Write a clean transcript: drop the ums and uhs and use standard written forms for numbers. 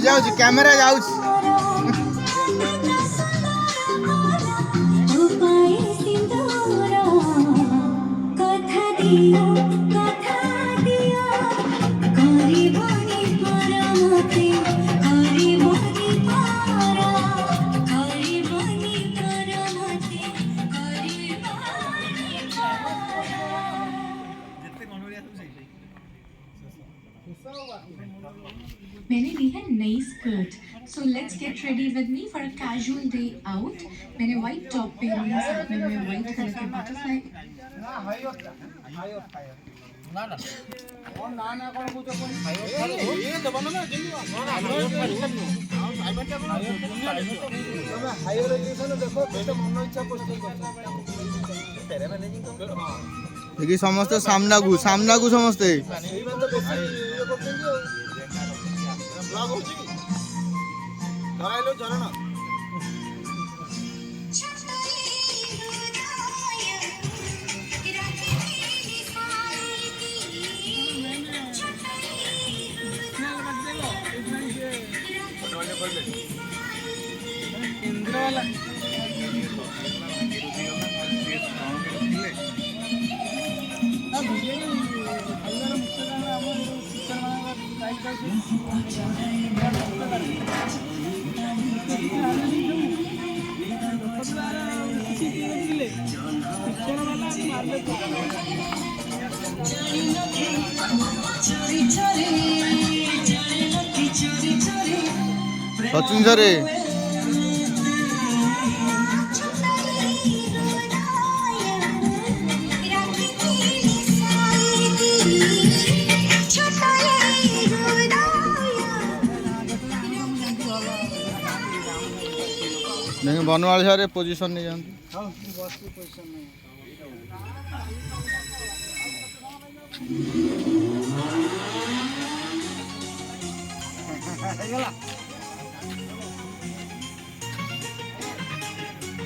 जाऊँ कैमरा जाऊँ मैंने ली है नई skirt so let's get ready with me for a casual day out मैंने व्हाइट टॉप पहनी है साथ में मैं व्हाइट कलर के बटरफ्लाई ना ना और ना ना कौन कुछ कोई ये दबाना ना हायर एजुकेशन देखो बेटा मन इच्छा पोस्ट तेरे मैनेजिंग देखी समस्त सामना को समस्ते ब्लॉग होची करायलो झरणा इंद्र वाला सचिन सर नहीं बनवाल सारे पोजीशन नहीं जानते हां बस की पोजीशन नहीं